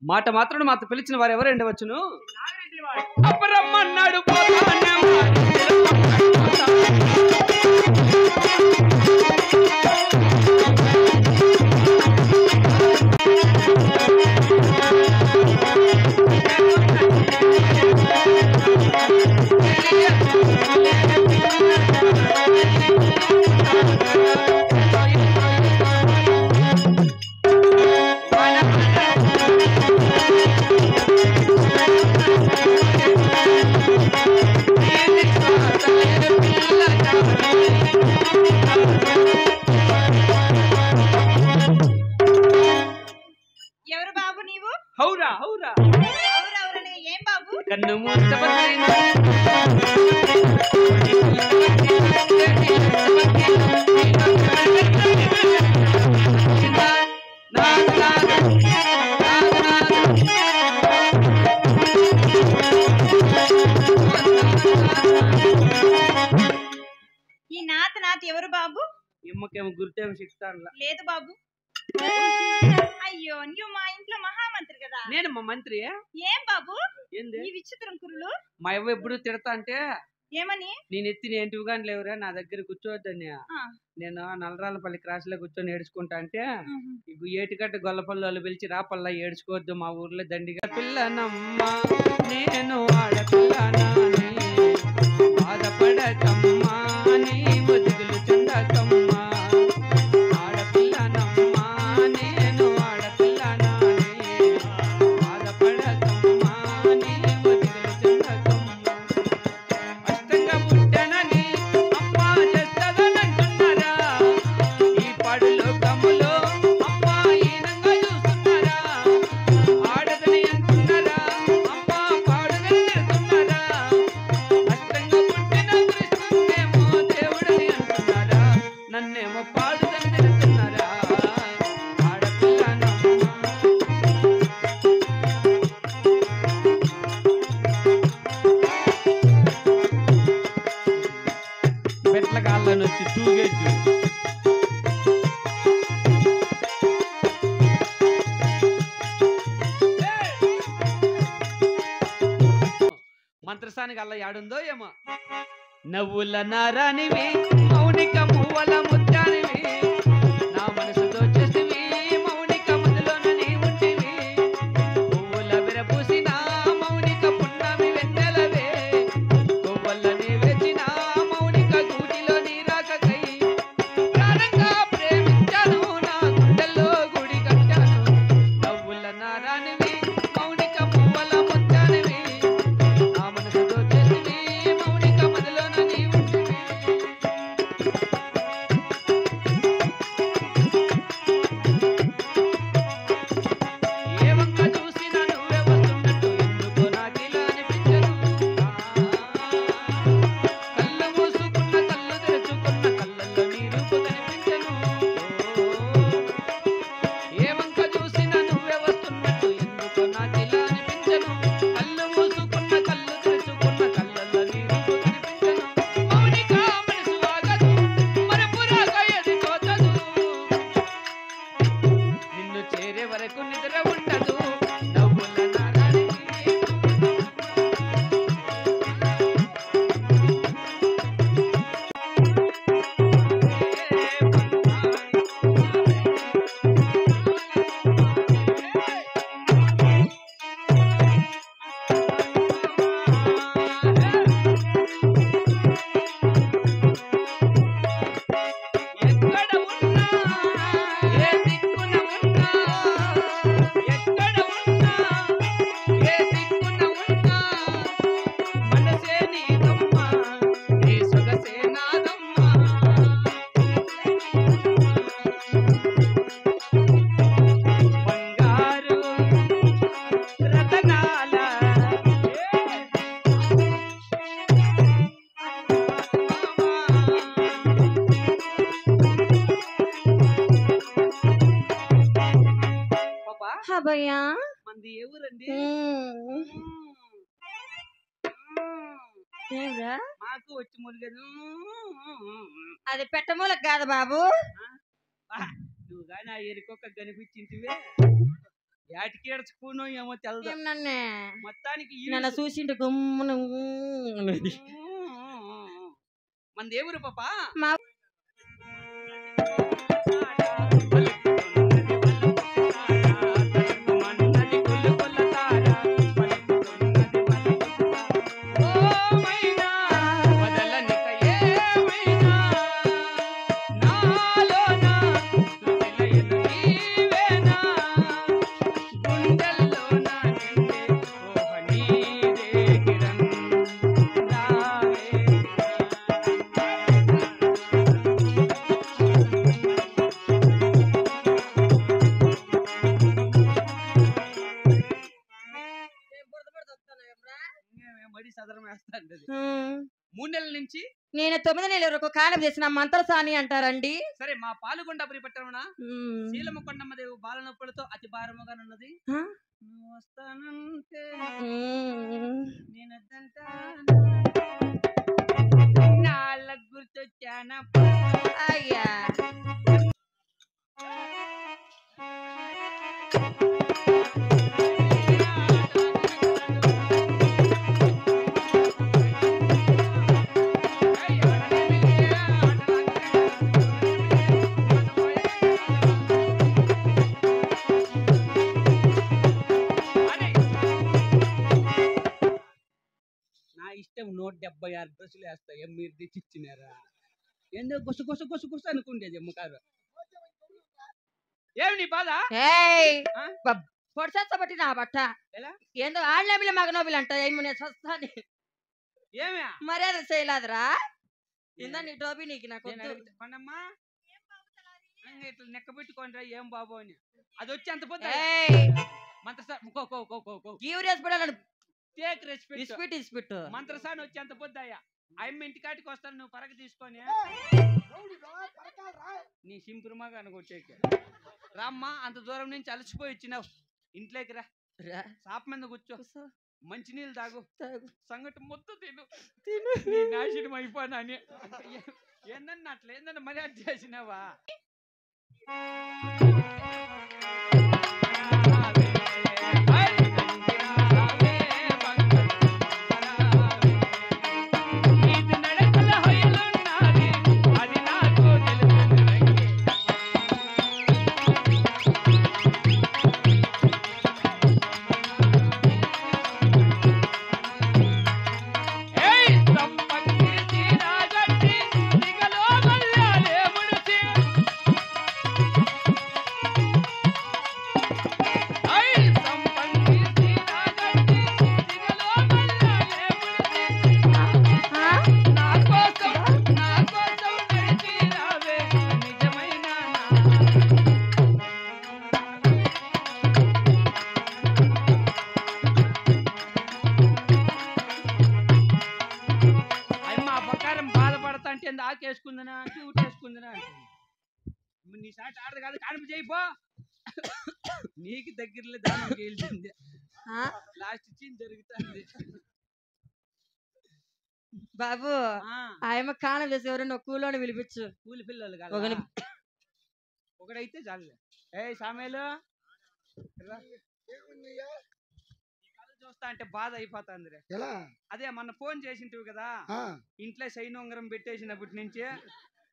మాట మాత్రం మాతో పిలిచిన వారు ఎవరండి వచ్చును అప్పరమ్మన్నాడు కన్ను మూస్తపత్రిన ఈ నాత ఎవరు బాబు? ఎమ్మకేమో గుర్తేమో శిక్షారులా లేదు బాబు. అయ్యో నువ్వు మా ఇంట్లో మహామంత్రి కదా. నేను మా మంత్రి. ఏం బాబు ఏంది ఈ విచిత్రం కురులు? మా అవ్వ ఎప్పుడు తిడతా అంటే ఏమని? నేను ఎత్తిన ఏంటివి కానీ లేవురా నా దగ్గర కూర్చోవద్దని. నేను నల్లరాలపల్లి క్రాస్ లో కూర్చొని ఏడ్చుకుంటా అంటే ఏటికట్ట గొల్లపల్లి పిలిచి రాపల్లా ఏడ్చుకోవద్దు మా ఊర్లో దండిగా పిల్లనమ్మా నేను ఆడపిల్లనా బాధపడకమ్మా నీ ముదుగులు చెందకమ్మా ఆడపిల్లనమ్మా నేను ఆడపిల్లనా బాధపడకమ్మా నీ ముదుగులు చెందకమ్మా అష్టంగా పుట్టనని అమ్మా చేస్తదనంటున్నారా ఈ పాడులో గమ్ములో అమ్మా ఈనంగా చూస్తున్నారా ఆడదని అంటున్నారా అమ్మా పాడుదని తిడుతున్నారా అష్టంగా పుట్టిన కృష్ణునేమో దేవుడని అంటున్నారా నన్నేమో పాడుదని తిడుతున్నారా ఆడపిల్లనమ్మా మెట్ల కాళ్ళని వచ్చి తూగేచ్చు మంత్రస్థానికి అలా యాడుందో ఏమో నవ్వుల నారానివి మౌనిక మువ్వల ముత్యానివి నా మనసుతో చేసివి మౌనిక మదిలోన నీ ఉంటివి పువ్వుల విరపూసిన మౌనిక పున్నమి వెన్నెలవే పువ్వులని వేచిన మౌనిక గూటిలో నీ రాకకై ప్రాణంగా ప్రేమించాను నా గుండెల్లో గుడి కట్టాను నవ్వుల నారానివి మౌనిక మువ్వల ముత్యానివి నా మనసుతో చేసివి మౌనిక మదిలోన నీ ఉంటివి ఏ వంక చూసినా నువ్వే వస్తున్నట్టు ఎందుకో నాకిలా అనిపించను కళ్ళు మూసుకున్న కళ్ళు తెరుచుకున్న కళ్ళల్లో నీ రూపు కనిపించను ఏ వంక చూసినా నువ్వే వస్తున్నట్టు ఎందుకో నాకిలా అనిపించను కళ్ళు మూసుకున్న కళ్ళు తెరుచుకున్న కళ్ళల్లో నీ రూపు కనిపించను మౌనిక మనసు ఆగదు మరపురాగా ఎది తోచదు నిన్ను చేరే వరకు నిద్ర ఉండదు నవ్వుల నారానికి ఎక్కడ ఉన్నా ఏ దిక్కున ఉన్నా ఎక్కడ ఉన్నా ఏ దిక్కున ఉన్నా మనసే నీదమ్మా నీ సొగసే నాదమ్మా బంగారు రతనాల పాపా అబ్బయ్యా మంది ఏ ఊరండి ఏమ్రా మాకు వచ్చి మురుగను అది పెట్టమూలకు కాదు బాబు. నువ్వు కానీ ఆ ఎరికొక్క కనిపించింటివే యాటికి ఏడ్చుకునో ఏమో తెలదు ఏం నన్నే మొత్తానికి నన్ను చూసిండు గుమ్మున అనేది. మన దేవురు పాపా మా మడి సదరం వేస్తాండి 3 నెలల నుంచి నేను 9 నెలల వరకు కాలం చేసిన మంత్రసాని అంటారండి. సరే మా పాలుగొండపురి పట్టణమున శీలమ కొండమ్మ దేవు బాలనొప్పులతో అతి భారముగా ఉన్నది. నువ్వు వస్తానంటే నాళ్ళ గుర్తొచ్చానా అయ్యా ఇష్టం 176 డ్రెస్సులు వేస్తా మీరు తెచ్చిచ్చినారా ఎందుకు గుస గుస గుస గుస అనుకుంటేది అమ్మకారు ఏమి నీ బాధ పొడిసేస్తబట్టి నా బట్ట ఏందో ఆళ్ళనోబిల మగనోబిలు అంట ఏమి సస్తాని ఏమి మర్యాద చేయలేదురా ఇందా నీ టోపీ నీకు నాకు కొండమ్మా ఇట్లా నెక్క పెట్టుకోండి ఏం బాబు అని అది వచ్చి అంత పోతే మంత్రసాని వచ్చి అంత పొద్దాయా అమ్మ ఇంటికాటికి వస్తాను నువ్వు పరగ తీసుకొని నీ సింపురు మగా అనుకొచ్చేకి రామ్మా అంత దూరం నుంచి అలసిపోయి వచ్చినావు ఇంట్లోకి రా సాప మీద కూర్చో మంచినీళ్ళు తాగు సంగటి మొత్తం తిను నీ నాశనం అయిపోయినా అని ఏందన్నా అట్లా ఏందన్నా మర్యాద చేసినావా ఆకేసుకుందనా క్యూట్ వేసుకుందనా అంటే నీ సాటి ఆడదు కాదు కానిపి చేయిపో నీకు దగ్గరలో దానం గేల్చింది లాస్ట్ సీన్ జరుగుతుంది బాబు ఆయమ్మ కానం చేసి ఎవరైనా కూలోని పిలిపించు కూలి పిల్లలు కాదు ఒకడైతే చాలు ఏ సామేలు చూస్తా అంటే బాధ అయిపోతుంది అదే మొన్న ఫోన్ చేసింటివి కదా ఇంట్లో సైన్ ఉంగరం పెట్టేసినప్పటి నుంచి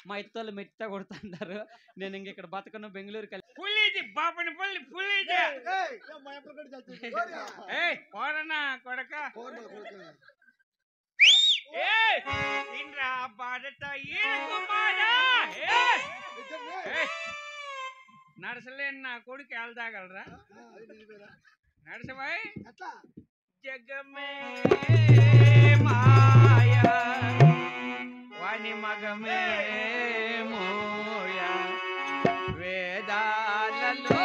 మా ఇత్తలు మెత్త కొడుతుంటారు నేను ఇంక ఇక్కడ బతకను బెంగళూరు పులిది బాపని పుల్లి పులిది పోరనా కొడక నడసలేని నా కొడుకు వెళ్తాగలరా నడసబాయ్ జగమే మాయా వాణి మగమే మోయా వేదాలలో